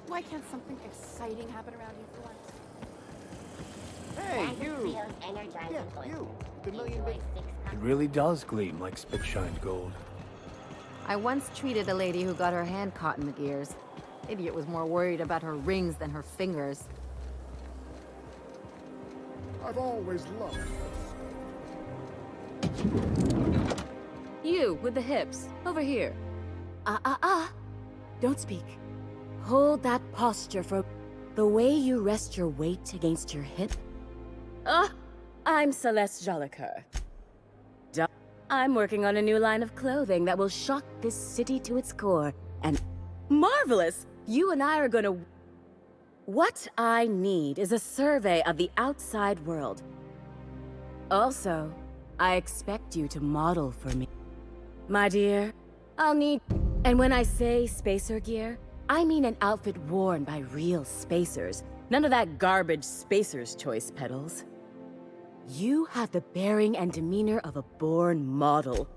Why can't something exciting happen around here for once? Hey, you! Yeah, you! The million bit... It really does gleam like spit-shined gold. I once treated a lady who got her hand caught in the gears. Idiot was more worried about her rings than her fingers. I've always loved You, with the hips. Over here. Don't speak. Hold that posture for... The way you rest your weight against your hip. I'm Celeste Jolicoeur. I'm working on a new line of clothing that will shock this city to its core. And... Marvelous! You and I are gonna... What I need is a survey of the outside world. Also, I expect you to model for me. My dear, I'll need... And when I say spacer gear, I mean an outfit worn by real spacers. None of that garbage spacer's choice pedals. You have the bearing and demeanor of a born model.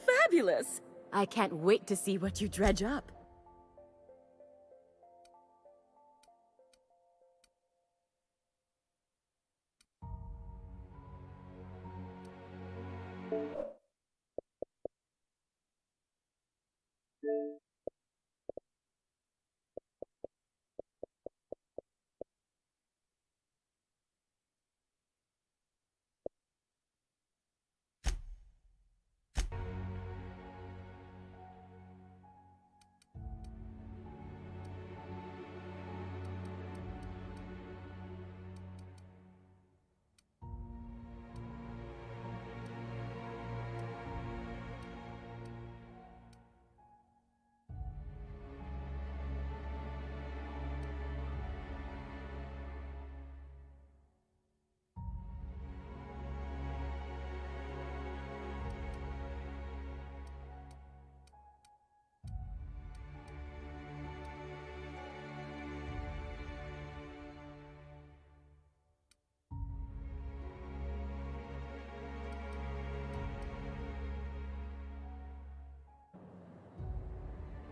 Fabulous! I can't wait to see what you dredge up.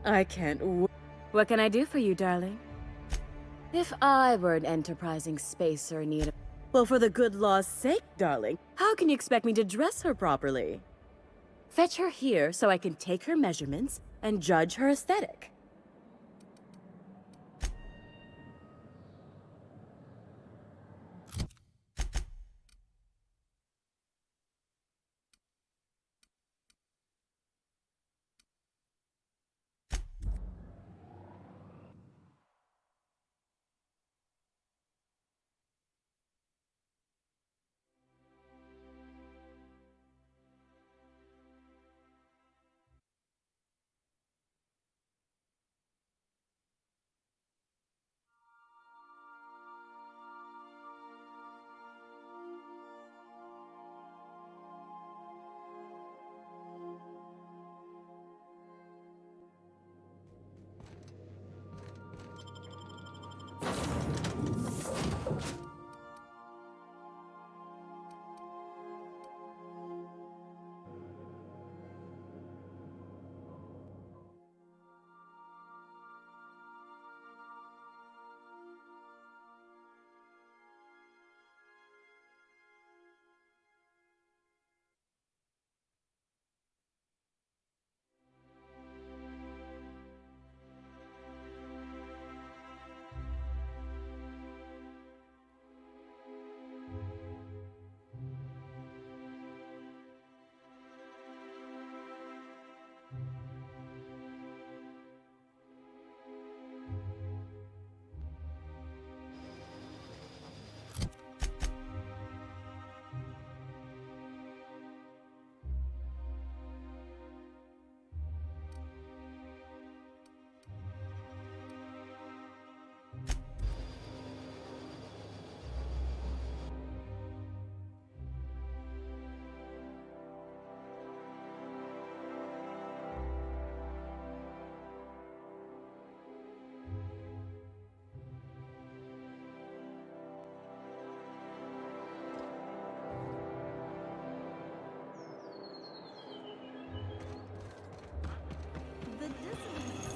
I can't w- What can I do for you, darling? If I were an enterprising spacer in need of... Well, for the good law's sake, darling, how can you expect me to dress her properly? Fetch her here so I can take her measurements and judge her aesthetic.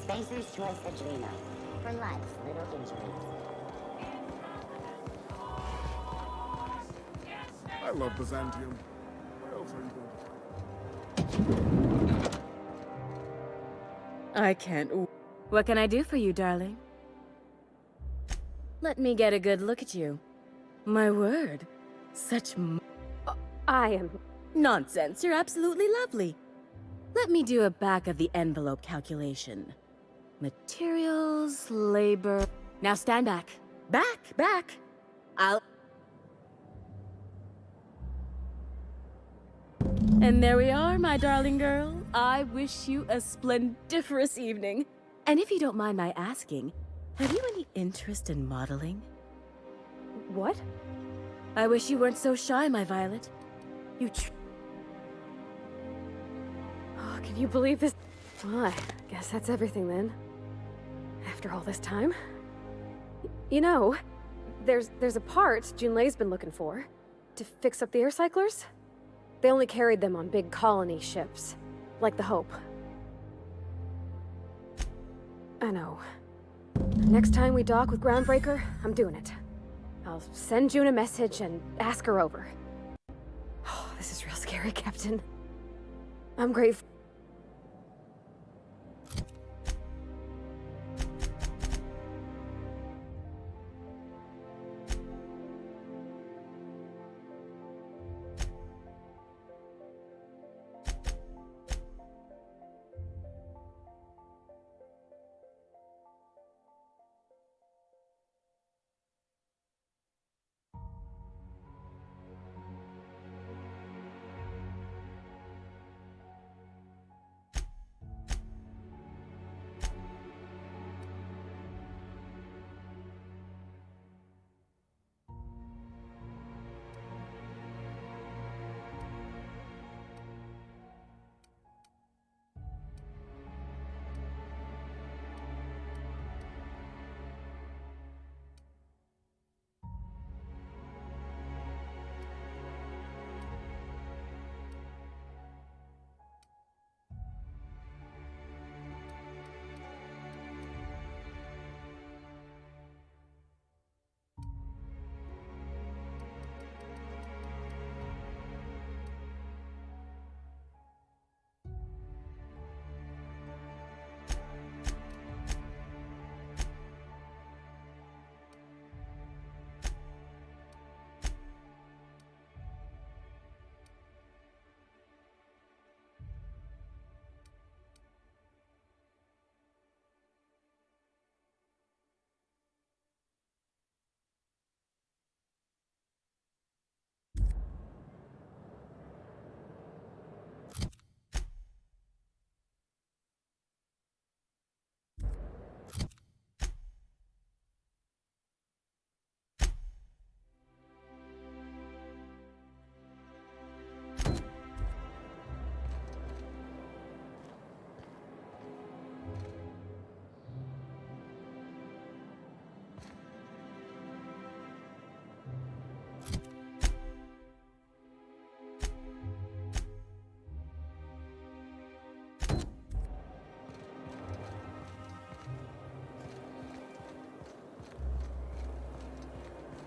Spacer's Choice Adrena. for life's little injuries. I love Byzantium. Where else are you going? I can't. What can I do for you, darling? Let me get a good look at you. My word. Such I am... Nonsense, you're absolutely lovely. Let me do a back-of-the-envelope calculation. Materials, labor... Now stand back. Back! I'll... And there we are, my darling girl. I wish you a splendiferous evening. And if you don't mind my asking, have you any interest in modeling? What? I wish you weren't so shy, my Violet. Oh, can you believe this? Well, I guess that's everything then. After all this time. You know, there's a part Junlei's been looking for to fix up the air cyclers. They only carried them on big colony ships, like the Hope. I know. Next time we dock with Groundbreaker, I'm doing it. I'll send June a message and ask her over. Oh, this is real scary, Captain. I'm grateful.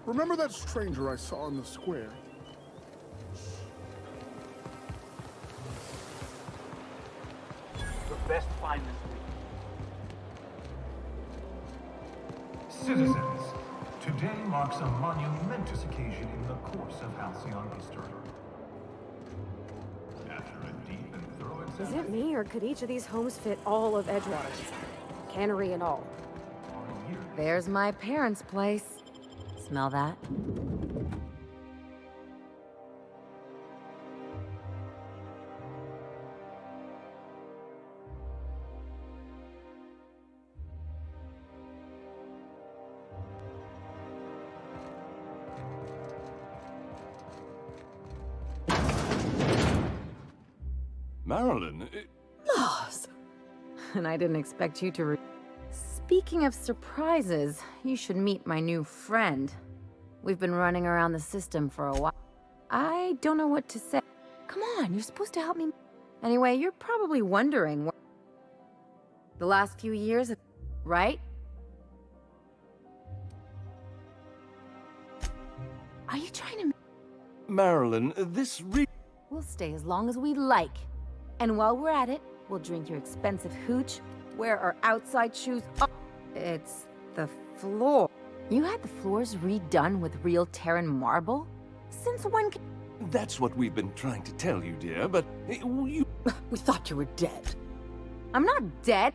Remember that stranger I saw in the square? The best find this week. Citizens, today marks a monumentous occasion in the course of Halcyon history. After a deep and thorough Is examination... it me, or could each of these homes fit all of Edgewater? Cannery and all. There's my parents' place. Smell that? Marilyn, Laws! And I didn't expect you to Speaking of surprises, you should meet my new friend. We've been running around the system for a while. I don't know what to say. Come on, you're supposed to help me. Anyway, you're probably wondering the last few years, right? Are you trying to... Marilyn, this We'll stay as long as we like. And while we're at it, we'll drink your expensive hooch, wear our outside shoes. Oh, it's the floor. You had the floors redone with real Terran marble? Since when can... That's what we've been trying to tell you, dear, but you... We thought you were dead. I'm not dead.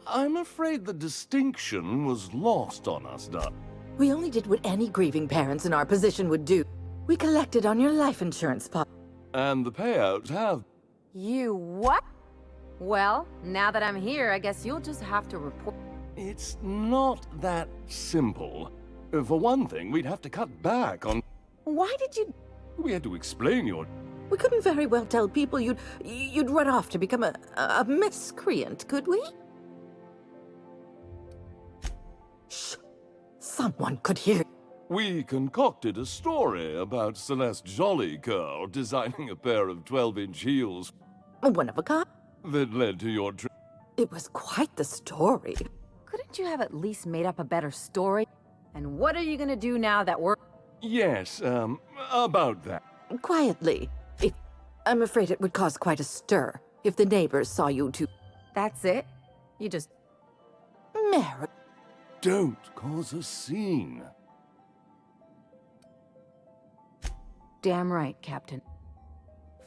I'm afraid the distinction was lost on us, Doc. We only did what any grieving parents in our position would do. We collected on your life insurance policy. And the payouts have... You what? Well, now that I'm here, I guess you'll just have to report... It's not that simple. For one thing, we'd have to cut back on... Why did you... We had to explain your... We couldn't very well tell people you'd run off to become a miscreant, could we? Shh! Someone could hear. We concocted a story about Celeste Jollycurl designing a pair of 12-inch heels One of a kind. that led to your It was quite the story. Couldn't you have at least made up a better story? And what are you gonna do now that we're... Yes, about that. Quietly. I'm afraid it would cause quite a stir if the neighbors saw you two. That's it? You just... Mary. Don't cause a scene. Damn right, Captain.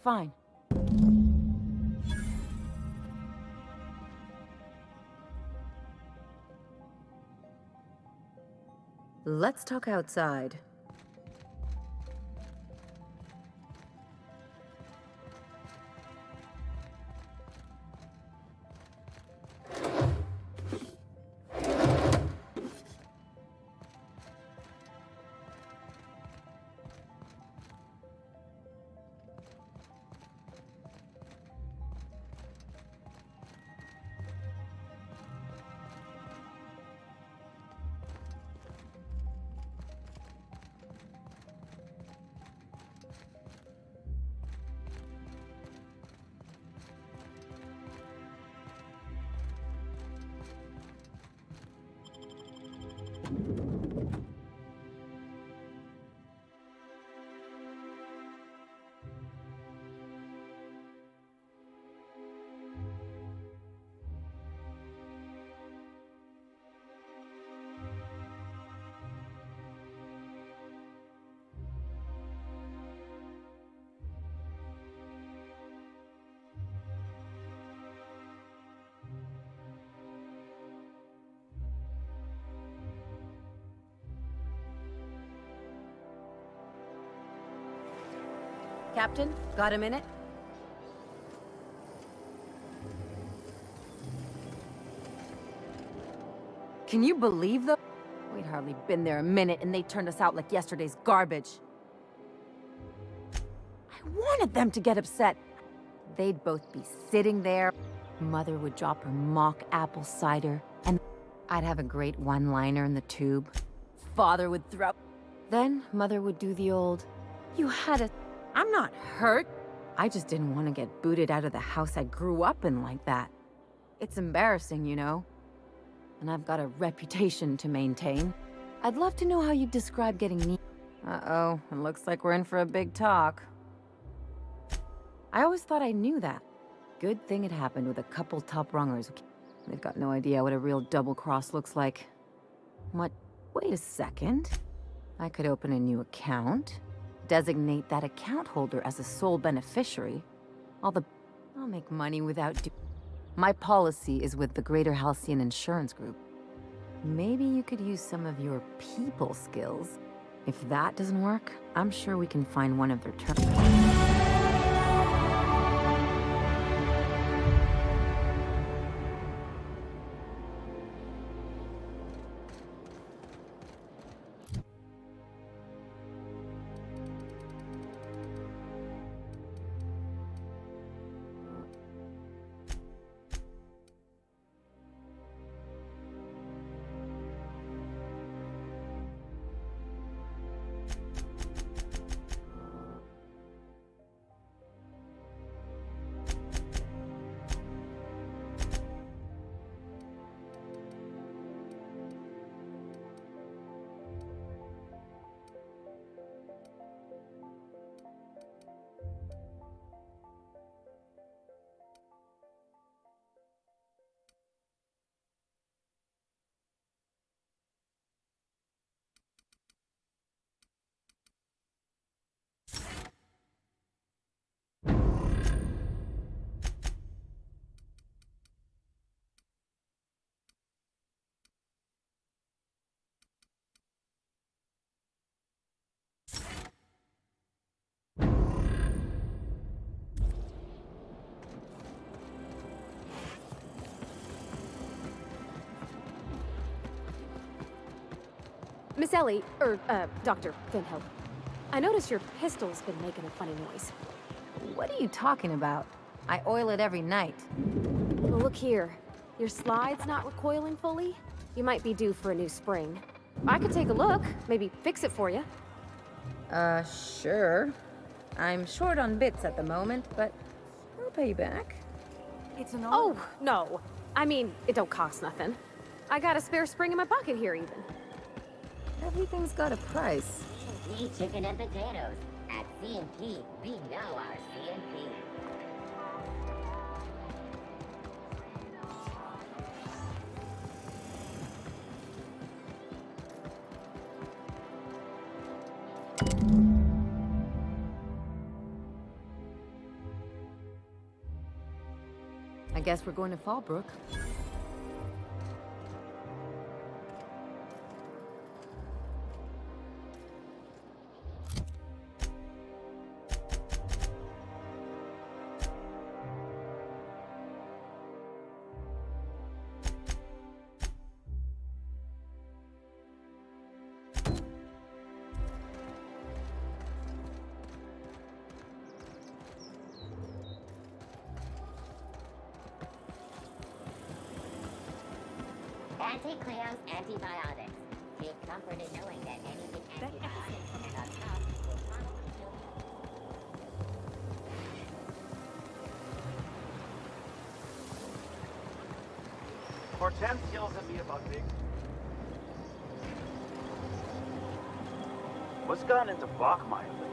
Fine. Let's talk outside. Captain, got a minute? Can you believe the... We'd hardly been there a minute and they turned us out like yesterday's garbage. I wanted them to get upset. They'd both be sitting there. Mother would drop her mock apple cider, and I'd have a great one-liner in the tube. Father would throw... Then Mother would do the old, "You had a..." I'm not hurt. I just didn't want to get booted out of the house I grew up in like that. It's embarrassing, you know. And I've got a reputation to maintain. I'd love to know how you describe getting me. Uh-oh, it looks like we're in for a big talk. I always thought I knew that. Good thing it happened with a couple top-rungers. They've got no idea what a real double-cross looks like. What? Wait a second. I could open a new account, designate that account holder as a sole beneficiary. I'll make money without My policy is with the Greater Halcyon Insurance Group. Maybe you could use some of your people skills. If that doesn't work, I'm sure we can find one of their terms. Miss Ellie, Dr. Finhill. I noticed your pistol's been making a funny noise. What are you talking about? I oil it every night. Well, look here. Your slide's not recoiling fully. You might be due for a new spring. I could take a look, maybe fix it for you. Sure. I'm short on bits at the moment, but I'll pay you back. It's an Oh, no. I mean, it don't cost nothing. I got a spare spring in my pocket here, even. Everything's got a price. Eat chicken and potatoes. At C&P, we know our C&P. I guess we're going to Fallbrook. Anti-Cleo's antibiotics. Take comfort in knowing that anything antibiotics and on top will probably kill you. Hortense yells at me about big. What's gotten into Bachmeyer lately?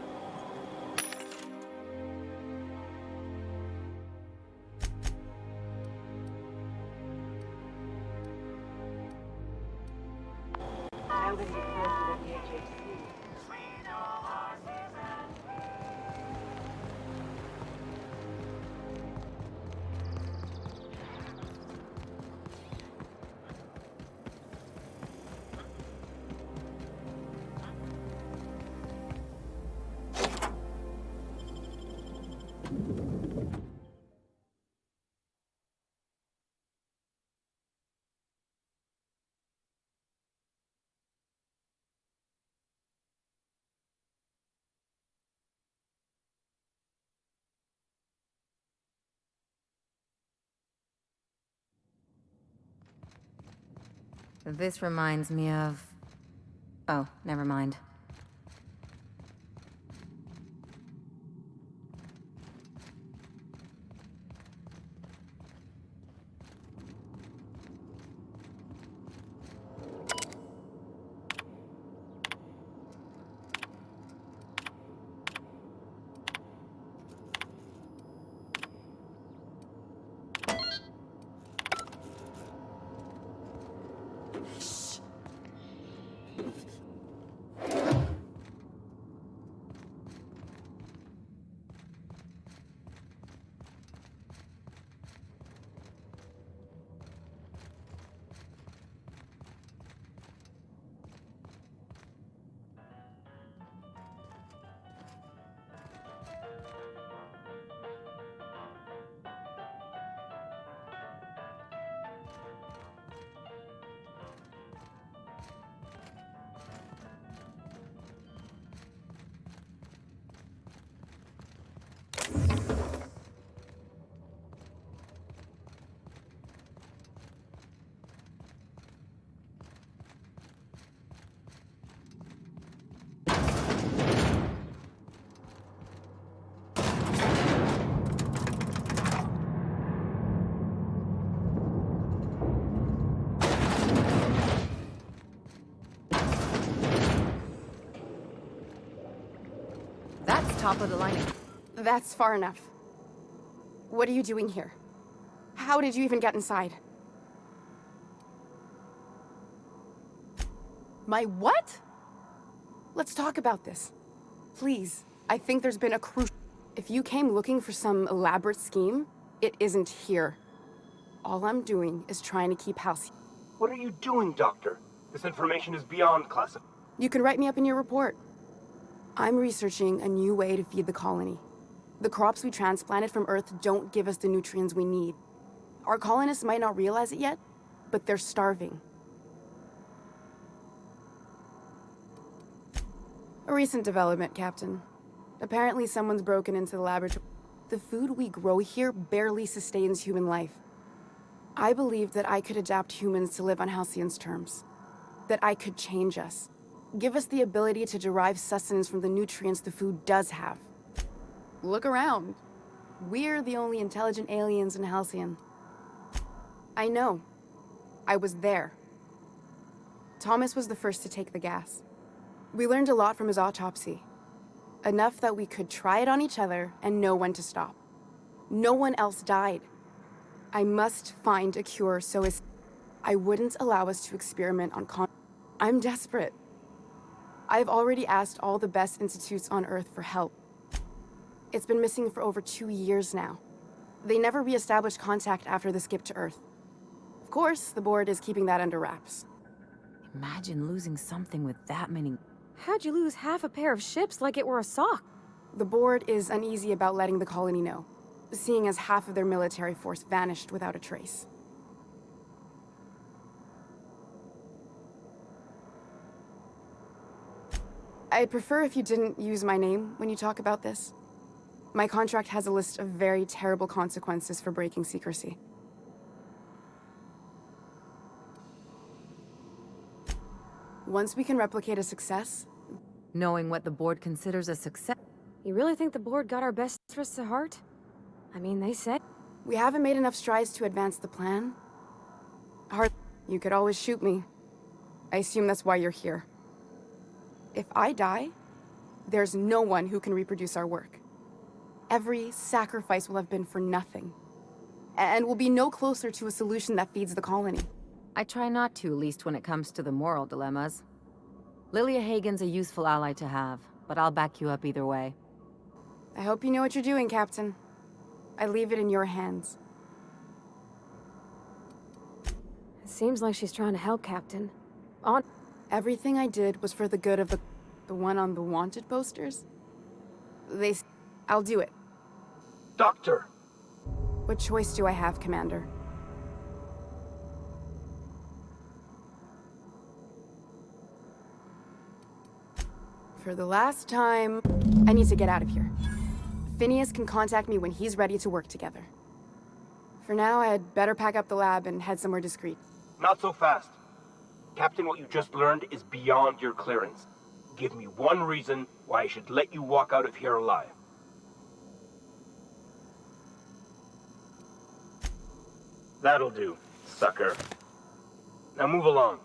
This reminds me of... Oh, never mind. Top of the line. That's far enough. What are you doing here? How did you even get inside? My what? Let's talk about this. Please. I think there's been a crucial... If you came looking for some elaborate scheme, it isn't here. All I'm doing is trying to keep Halcyon... What are you doing, Doctor? This information is beyond classified. You can write me up in your report. I'm researching a new way to feed the colony. The crops we transplanted from Earth don't give us the nutrients we need. Our colonists might not realize it yet, but they're starving. A recent development, Captain. Apparently someone's broken into the laboratory. The food we grow here barely sustains human life. I believed that I could adapt humans to live on Halcyon's terms. That I could change us. Give us the ability to derive sustenance from the nutrients the food does have. Look around. We're the only intelligent aliens in Halcyon. I know. I was there. Thomas was the first to take the gas. We learned a lot from his autopsy. Enough that we could try it on each other and know when to stop. No one else died. I must find a cure so as... I wouldn't allow us to experiment on I'm desperate. I've already asked all the best institutes on Earth for help. It's been missing for over 2 years now. They never re-established contact after the skip to Earth. Of course, the board is keeping that under wraps. Imagine losing something with that many... How'd you lose half a pair of ships like it were a sock? The board is uneasy about letting the colony know, seeing as half of their military force vanished without a trace. I'd prefer if you didn't use my name when you talk about this. My contract has a list of very terrible consequences for breaking secrecy. Once we can replicate a success... Knowing what the board considers a success... You really think the board got our best interests at heart? I mean, they said... We haven't made enough strides to advance the plan. You could always shoot me. I assume that's why you're here. If I die, there's no one who can reproduce our work. Every sacrifice will have been for nothing. And we'll be no closer to a solution that feeds the colony. I try not to, least when it comes to the moral dilemmas. Lilia Hagen's a useful ally to have, but I'll back you up either way. I hope you know what you're doing, Captain. I leave it in your hands. It seems like she's trying to help, Captain. Everything I did was for the good of the one on the wanted posters. I'll do it. Doctor! What choice do I have, Commander? For the last time, I need to get out of here. Phineas can contact me when he's ready to work together. For now, I'd better pack up the lab and head somewhere discreet. Not so fast. Captain, what you just learned is beyond your clearance. Give me one reason why I should let you walk out of here alive. That'll do, sucker. Now move along.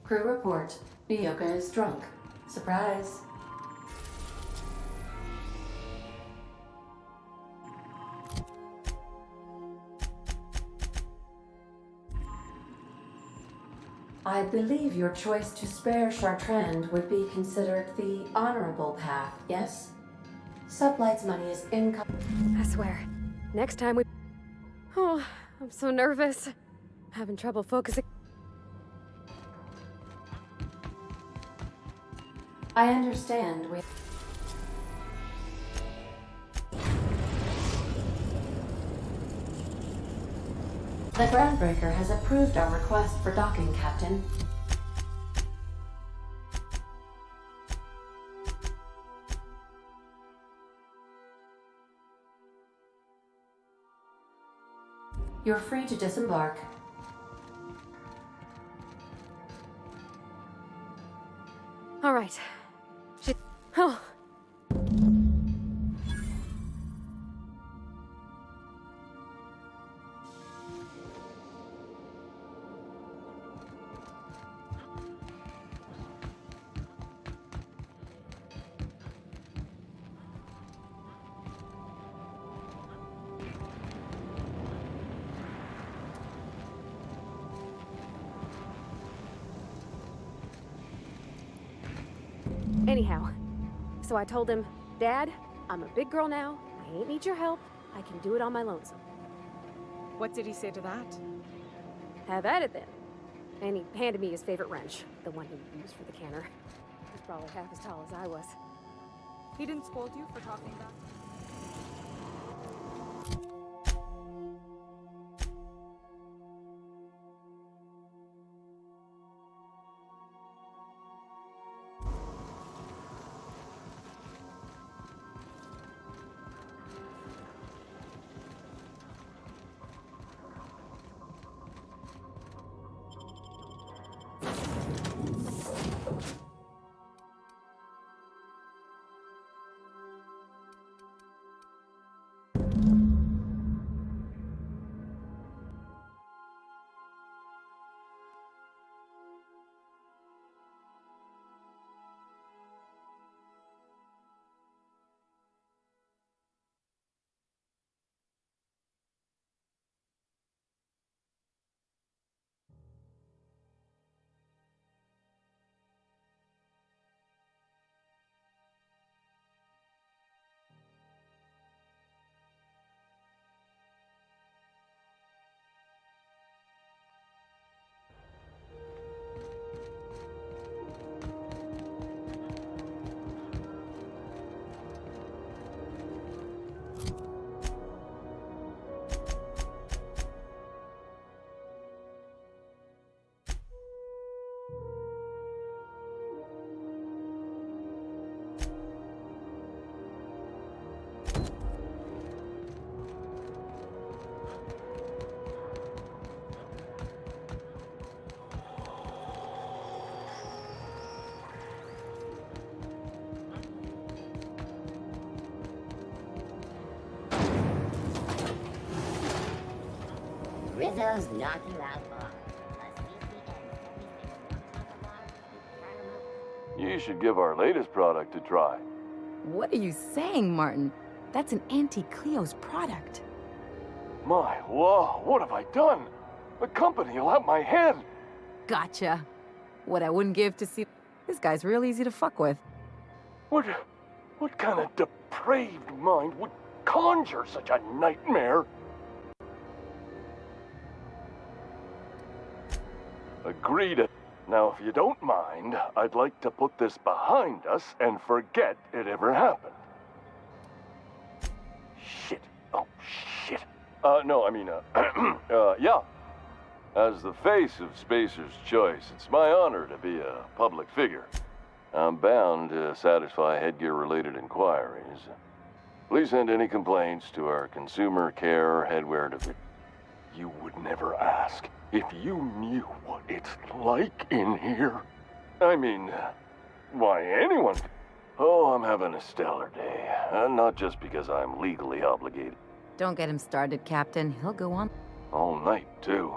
Crew report. Nyoka is drunk. Surprise. I believe your choice to spare Chartrand would be considered the honorable path, yes? Sublight's money is income. I swear, next time we... Oh, I'm so nervous. Having trouble focusing. I understand. The Groundbreaker has approved our request for docking, Captain. You're free to disembark. All right. Oh. Anyhow, so I told him, Dad, I'm a big girl now. I ain't need your help. I can do it on my lonesome. What did he say to that? Have at it then. And he handed me his favorite wrench, the one he used for the canner. He was probably half as tall as I was. He didn't scold you for talking about it? Rizzo's knocking out bar. You should give our latest product a try. What are you saying, Martin? That's an Auntie Cleo's product. My, whoa, what have I done? The company will have my head. Gotcha. What I wouldn't give to see... This guy's real easy to fuck with. What kind of depraved mind would conjure such a nightmare? Agreed. Now, if you don't mind, I'd like to put this behind us and forget it ever happened. Shit. Oh, shit. No, I mean, yeah. As the face of Spacer's Choice, it's my honor to be a public figure. I'm bound to satisfy headgear-related inquiries. Please send any complaints to our consumer care headwear division. You would never ask if you knew what it's like in here. I mean, why anyone... Oh, I'm having a stellar day. Not just because I'm legally obligated. Don't get him started, Captain. He'll go on. All night, too.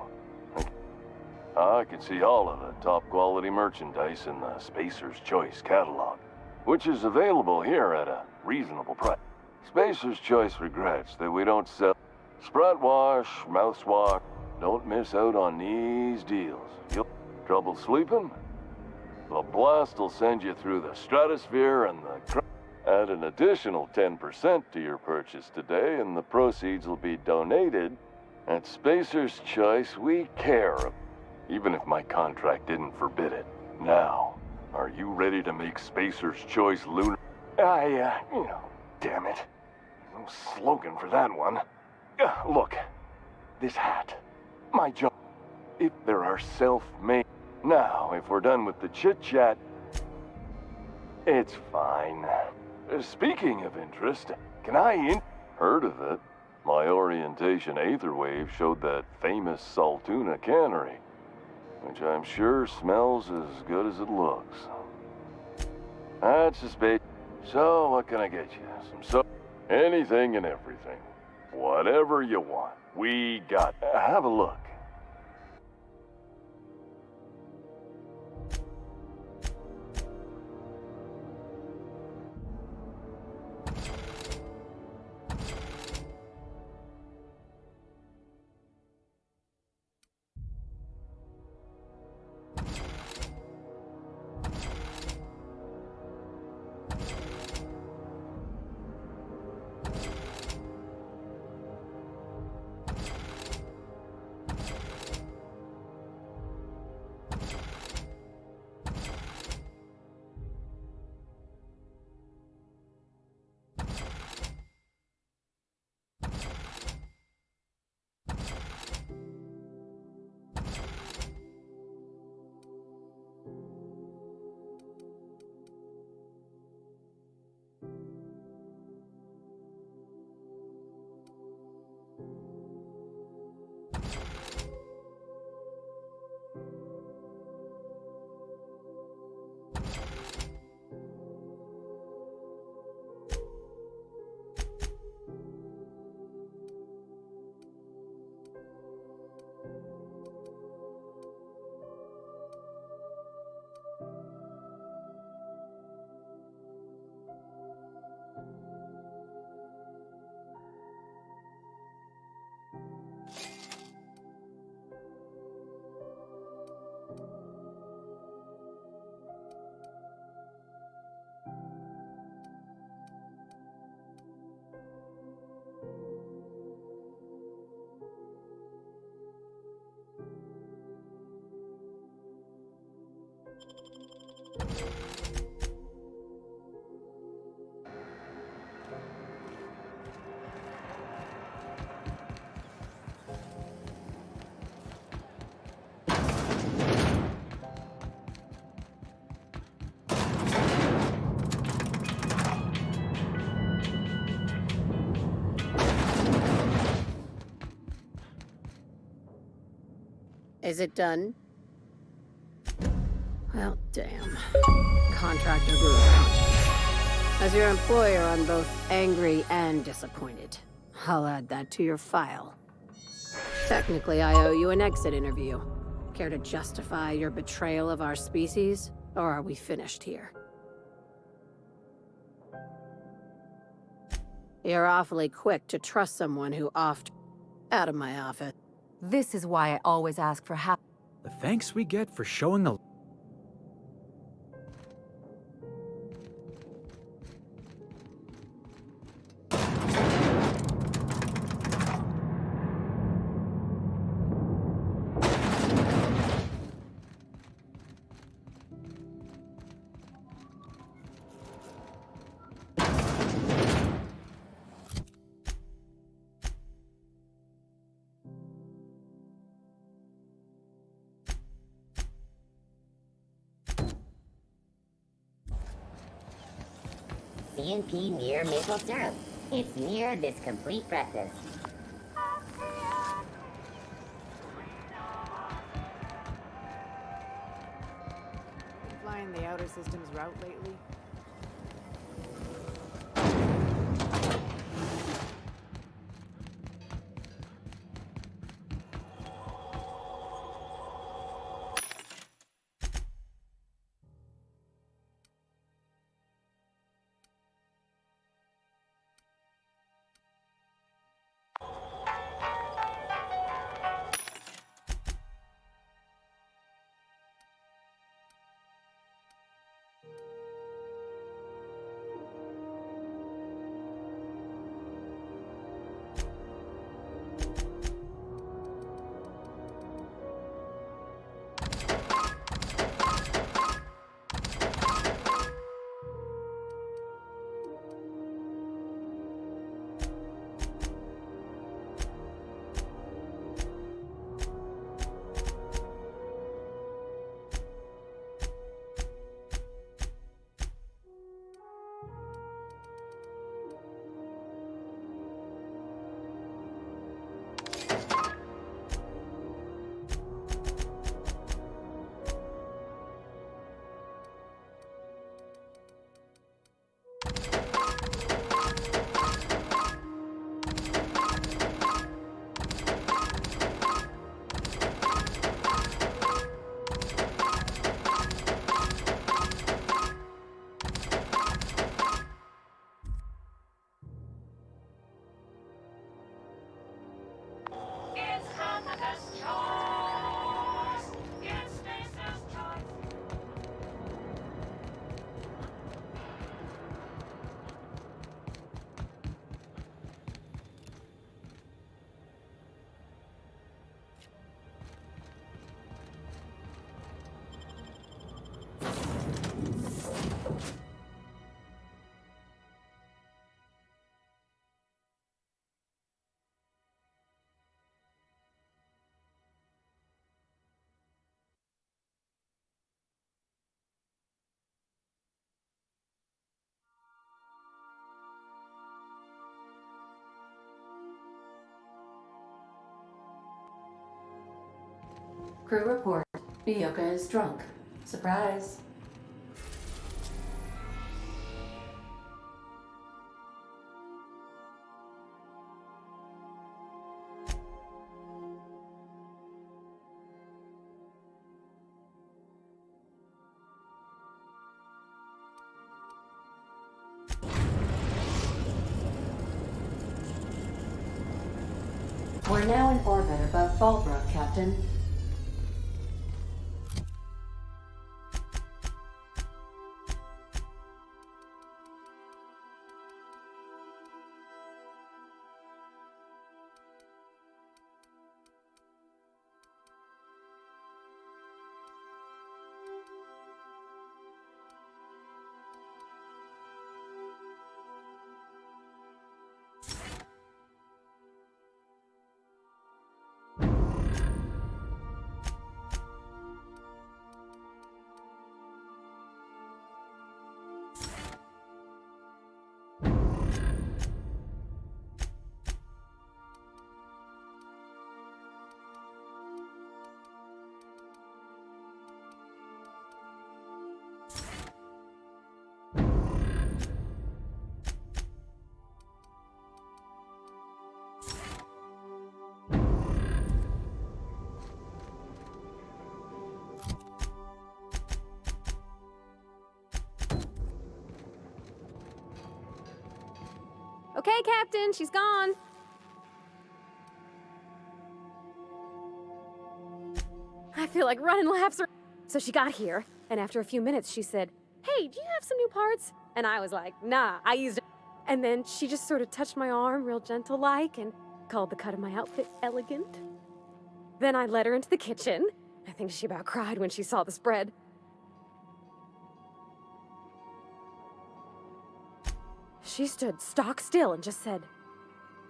I can see all of the top quality merchandise in the Spacer's Choice catalog, which is available here at a reasonable price. Spacer's Choice regrets that we don't sell Sprite Wash, mouthwash. Don't miss out on these deals. You'll have trouble sleeping? The blast will send you through the stratosphere and add an additional 10% to your purchase today, and the proceeds will be donated. At Spacer's Choice, we care, even if my contract didn't forbid it. Now, are you ready to make Spacer's Choice lunar? Damn it. No slogan for that one. Look, this hat, my job, if there are self-made. Now, if we're done with the chit-chat, it's fine. Speaking of interest, can I heard of it? My orientation Aetherwave showed that famous Saltuna cannery, which I'm sure smells as good as it looks. That's a space. So, what can I get you? Anything and everything. Whatever you want. We got. Have a look. Is it done? Well, damn. Contractor grew conscious. As your employer, I'm both angry and disappointed. I'll add that to your file. Technically, I owe you an exit interview. Care to justify your betrayal of our species? Or are we finished here? You're awfully quick to trust someone who out of my office. This is why I always ask for help. The thanks we get for showing a... CNP Mirror Maple Syrup. It's near this complete breakfast. Flying the outer system's route lately? Crew report. Nyoka is drunk. Surprise. We're now in orbit above Fallbrook, Captain. Okay, Captain, she's gone. I feel like running laps. So she got here, and after a few minutes, she said, "Hey, do you have some new parts?" And I was like, "Nah, I used it." And then she just sort of touched my arm real gentle-like and called the cut of my outfit elegant. Then I led her into the kitchen. I think she about cried when she saw the spread. She stood stock still and just said,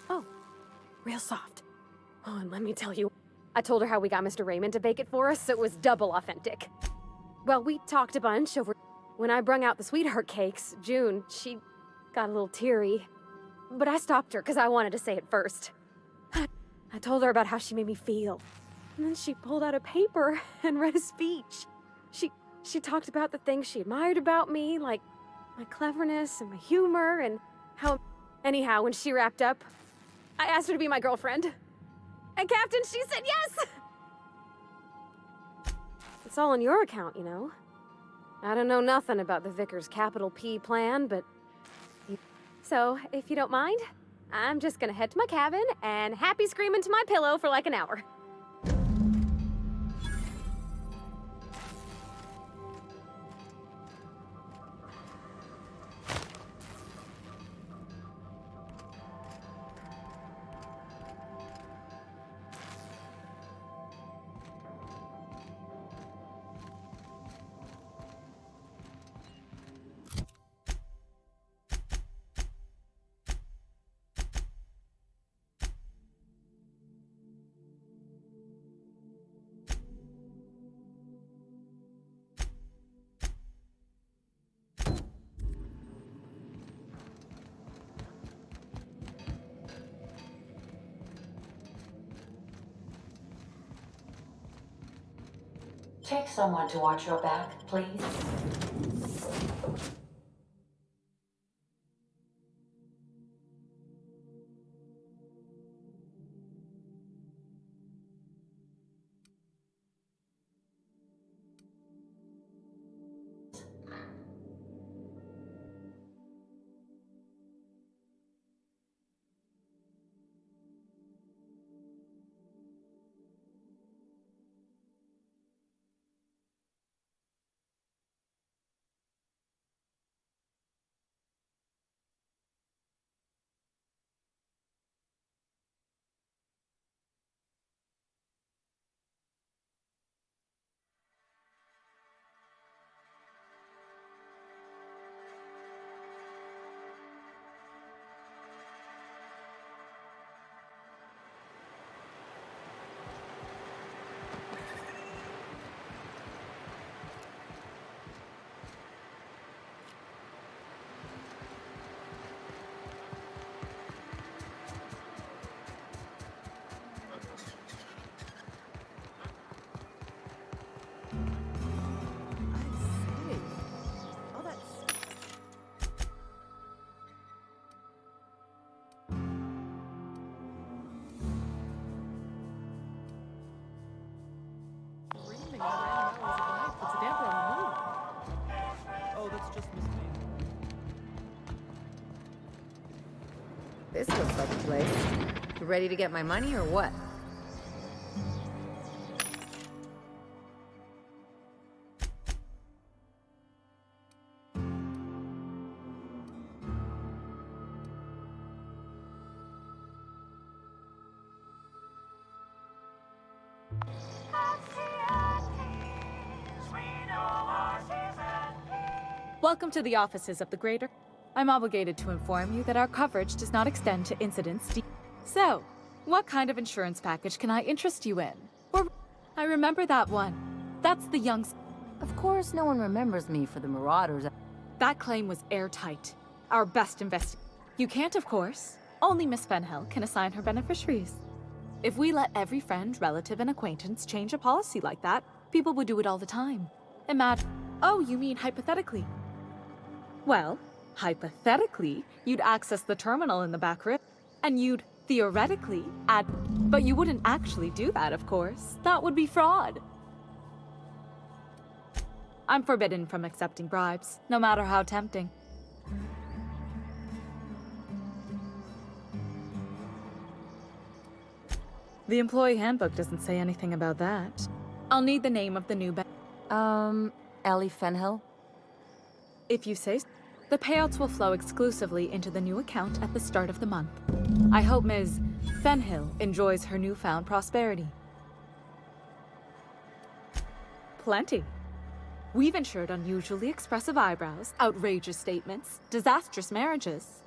"Oh, real soft. Oh, and let me tell you, I told her how we got Mr. Raymond to bake it for us, so it was double authentic." Well, we talked a bunch over... When I brung out the sweetheart cakes, June, she got a little teary. But I stopped her because I wanted to say it first. I told her about how she made me feel. And then she pulled out a paper and read a speech. She talked about the things she admired about me, like my cleverness and my humor and how... Anyhow, when she wrapped up, I asked her to be my girlfriend. And Captain, she said yes! It's all on your account, you know. I don't know nothing about the Vickers capital P plan, but... So, if you don't mind, I'm just gonna head to my cabin and happy scream into my pillow for like an hour. Take someone to watch your back, please. This looks like a place. You ready to get my money or what? Welcome to the offices of the Greater. I'm obligated to inform you that our coverage does not extend to incidents. So, what kind of insurance package can I interest you in? Or I remember that one. That's the young. Of course, no one remembers me for the Marauders. That claim was airtight. Our best You can't, of course. Only Miss Fenhill can assign her beneficiaries. If we let every friend, relative, and acquaintance change a policy like that, people would do it all the time. Imagine. Oh, you mean hypothetically? Well, hypothetically, you'd access the terminal in the back room, and you'd theoretically add. But you wouldn't actually do that, of course. That would be fraud. I'm forbidden from accepting bribes, no matter how tempting. The employee handbook doesn't say anything about that. I'll need the name of the new Ellie Fenhill? If you say so. The payouts will flow exclusively into the new account at the start of the month. I hope Ms. Fenhill enjoys her newfound prosperity. Plenty. We've insured unusually expressive eyebrows, outrageous statements, disastrous marriages.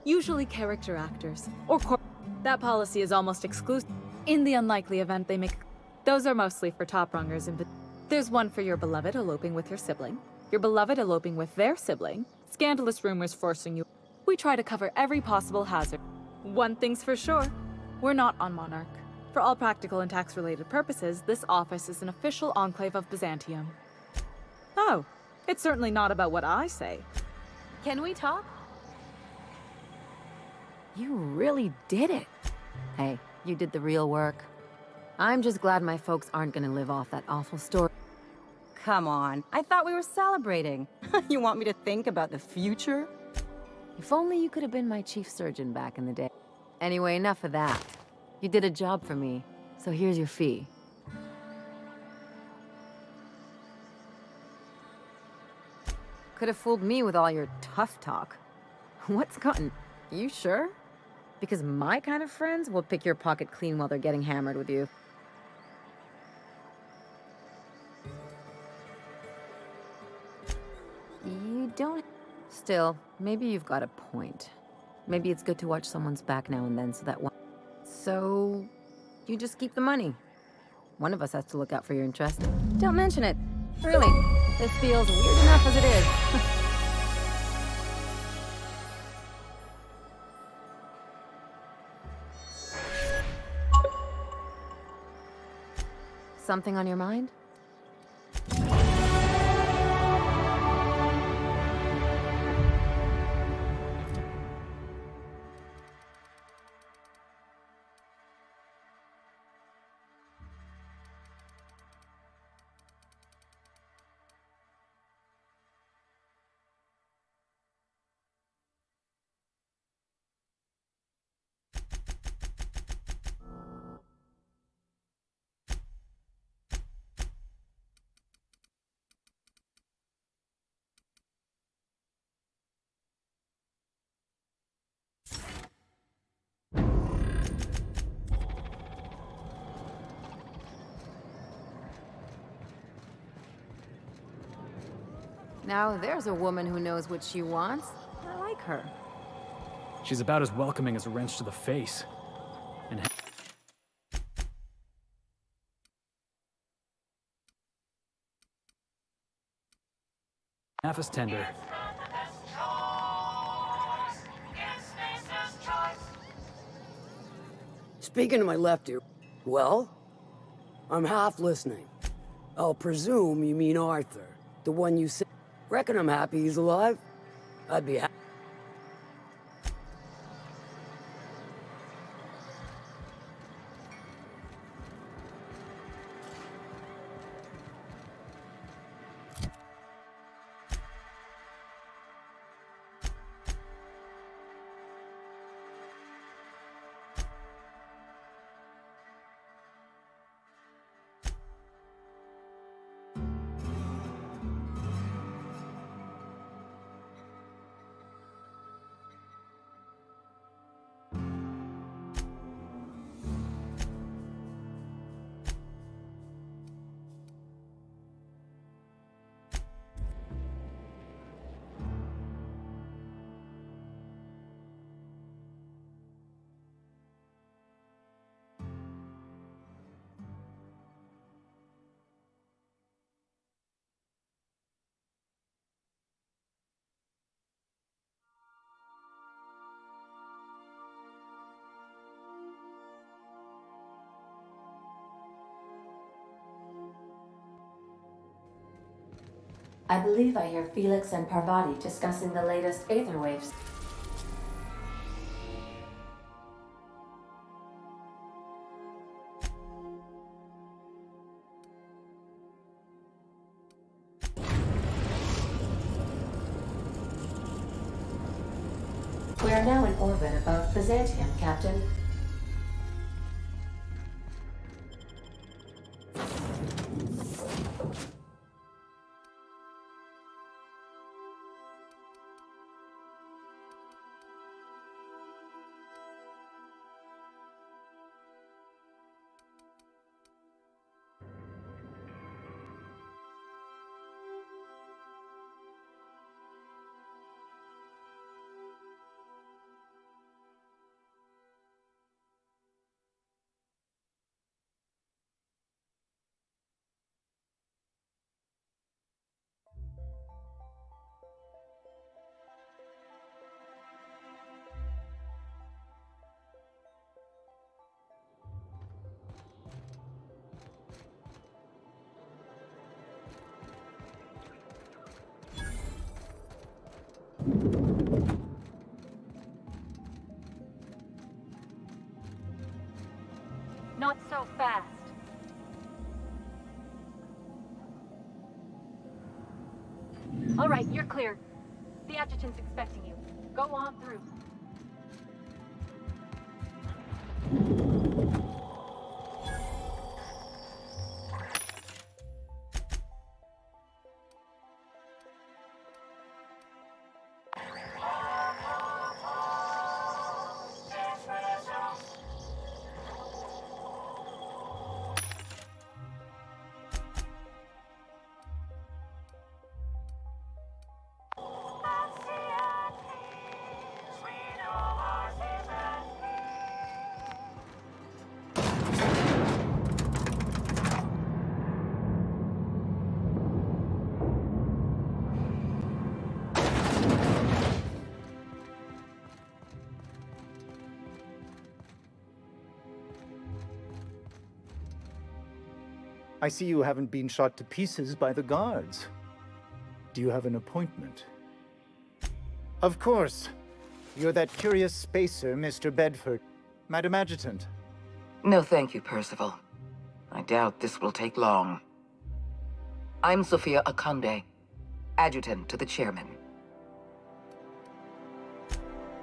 Usually character actors, or that policy is almost exclusive. In the unlikely event they make... Those are mostly for top-rungers and... There's one for your beloved eloping with your sibling, your beloved eloping with their sibling, scandalous rumors forcing you... We try to cover every possible hazard. One thing's for sure, we're not on Monarch. For all practical and tax-related purposes, this office is an official enclave of Byzantium. Oh, it's certainly not about what I say. Can we talk? You really did it. Hey, you did the real work. I'm just glad my folks aren't gonna live off that awful story. Come on, I thought we were celebrating. You want me to think about the future? If only you could have been my chief surgeon back in the day. Anyway, enough of that. You did a job for me, so here's your fee. Could have fooled me with all your tough talk. What's gotten... You sure? Because my kind of friends will pick your pocket clean while they're getting hammered with you. You don't... Still, maybe you've got a point. Maybe it's good to watch someone's back now and then so that one... So... You just keep the money. One of us has to look out for your interest. Don't mention it. Really, this feels weird enough as it is. Something on your mind? Now there's a woman who knows what she wants. I like her. She's about as welcoming as a wrench to the face. And half as tender. Speaking to my left ear. Well? I'm half listening. I'll presume you mean Arthur, the one you said. Reckon I'm happy he's alive. I'd be happy. I believe I hear Felix and Parvati discussing the latest Aether waves. We are now in orbit above Byzantium, Captain. Not so fast. All right, you're clear. The adjutant's expecting you. Go on through. I see you haven't been shot to pieces by the guards. Do you have an appointment? Of course. You're that curious spacer, Mr. Bedford. Madam Adjutant. No, thank you, Percival. I doubt this will take long. I'm Sophia Akande, adjutant to the chairman.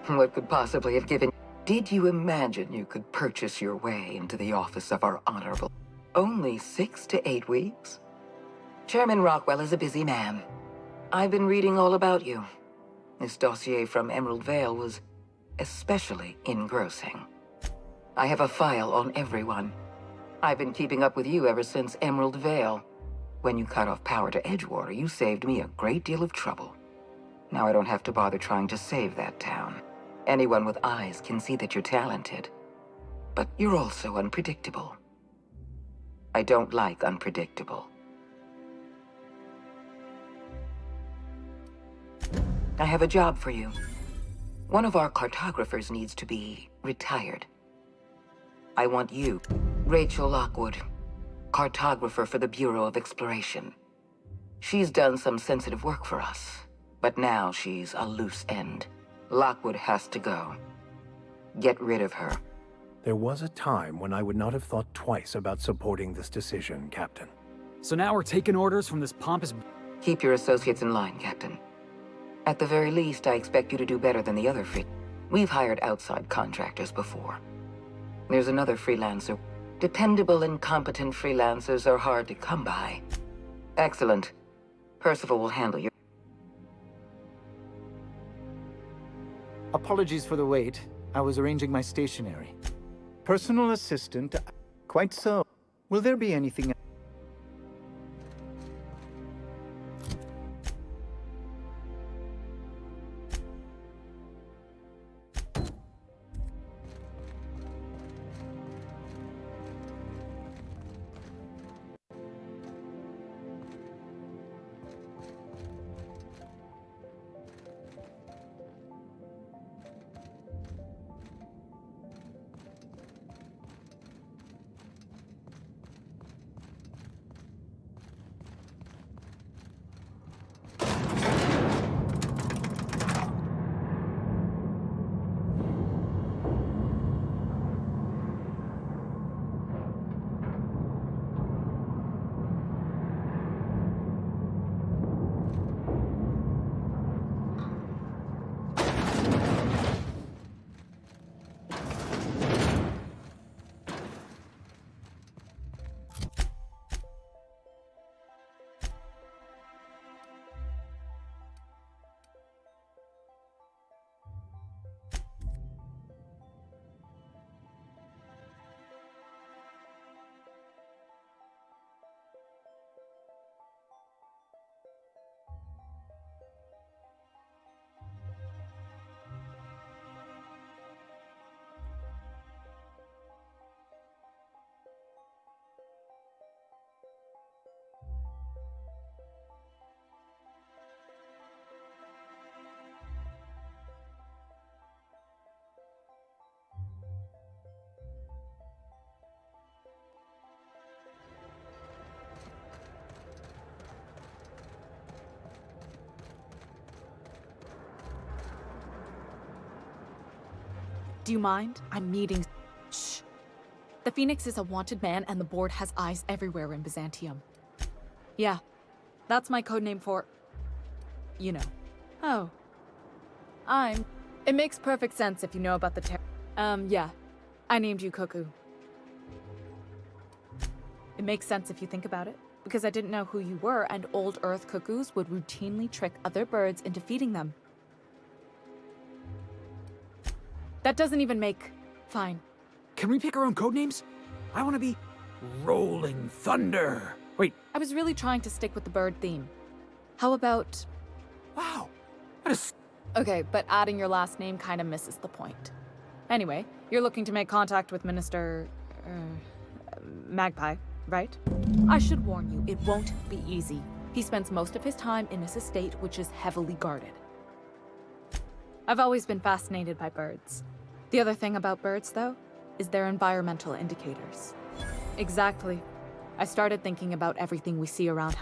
What could possibly have given... Did you imagine you could purchase your way into the office of our honorable... Only 6 to 8 weeks? Chairman Rockwell is a busy man. I've been reading all about you. This dossier from Emerald Vale was especially engrossing. I have a file on everyone. I've been keeping up with you ever since Emerald Vale. When you cut off power to Edgewater, you saved me a great deal of trouble. Now I don't have to bother trying to save that town. Anyone with eyes can see that you're talented. But you're also unpredictable. I don't like unpredictable. I have a job for you. One of our cartographers needs to be retired. I want you, Rachel Lockwood, cartographer for the Bureau of Exploration. She's done some sensitive work for us, but now she's a loose end. Lockwood has to go. Get rid of her. There was a time when I would not have thought twice about supporting this decision, Captain. So now we're taking orders from this pompous... Keep your associates in line, Captain. At the very least, I expect you to do better than the other We've hired outside contractors before. There's another freelancer. Dependable and competent freelancers are hard to come by. Excellent. Percival will handle you. Apologies for the wait. I was arranging my stationery. Personal assistant? Quite so. Will there be anything else? Do you mind? I'm meeting... Shh. The Phoenix is a wanted man, and the board has eyes everywhere in Byzantium. Yeah, that's my codename for... you know. Oh. It makes perfect sense if you know about the yeah. I named you Cuckoo. It makes sense if you think about it, because I didn't know who you were, and old Earth cuckoos would routinely trick other birds into feeding them. That doesn't even make... Fine. Can we pick our own codenames? I want to be Rolling Thunder. Wait. I was really trying to stick with the bird theme. How about... Wow. That is... Okay, but adding your last name kind of misses the point. Anyway, you're looking to make contact with Minister... Magpie, right? I should warn you, it won't be easy. He spends most of his time in his estate, which is heavily guarded. I've always been fascinated by birds. The other thing about birds, though, is their environmental indicators. Exactly. I started thinking about everything we see around.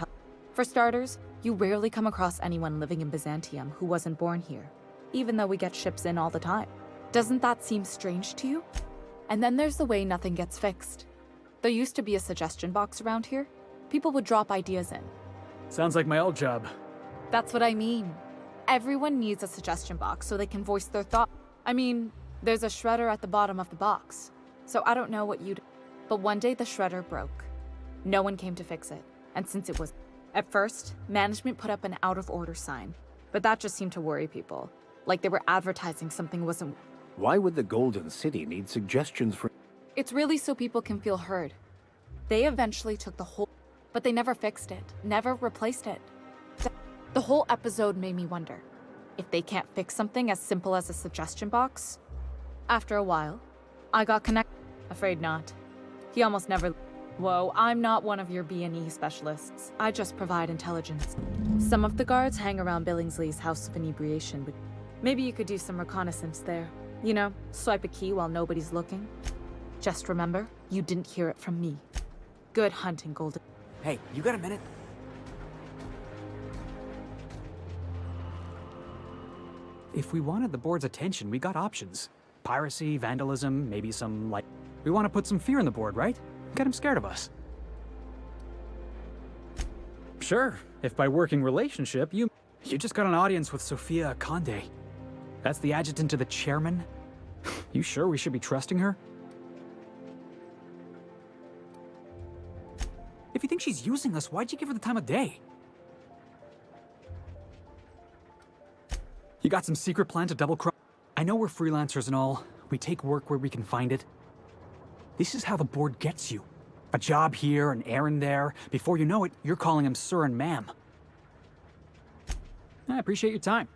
For starters, you rarely come across anyone living in Byzantium who wasn't born here, even though we get ships in all the time. Doesn't that seem strange to you? And then there's the way nothing gets fixed. There used to be a suggestion box around here. People would drop ideas in. Sounds like my old job. That's what I mean. Everyone needs a suggestion box so they can voice their thought. I mean, there's a shredder at the bottom of the box. So I don't know what you'd... But one day the shredder broke. No one came to fix it. And since it was... At first, management put up an out-of-order sign. But that just seemed to worry people. Like they were advertising something wasn't... Why would the Golden City need suggestions for... It's really so people can feel heard. They eventually took the whole... But they never fixed it. Never replaced it. The whole episode made me wonder. If they can't fix something as simple as a suggestion box... After a while, I got connected. Afraid not. He almost never... Whoa, I'm not one of your B&E specialists. I just provide intelligence. Some of the guards hang around Billingsley's House of Inebriation, but maybe you could do some reconnaissance there. You know, swipe a key while nobody's looking. Just remember, you didn't hear it from me. Good hunting, Golden. Hey, you got a minute? If we wanted the board's attention, we got options. Piracy, vandalism, maybe some, like... We want to put some fear in the board, right? Get him scared of us. Sure, if by working relationship, you just got an audience with Sophia Conde. That's the adjutant to the chairman? You sure we should be trusting her? If you think she's using us, why'd you give her the time of day? You got some secret plan to double-cross? I know we're freelancers and all. We take work where we can find it. This is how the board gets you. A job here, an errand there. Before you know it, you're calling him sir and ma'am. I appreciate your time.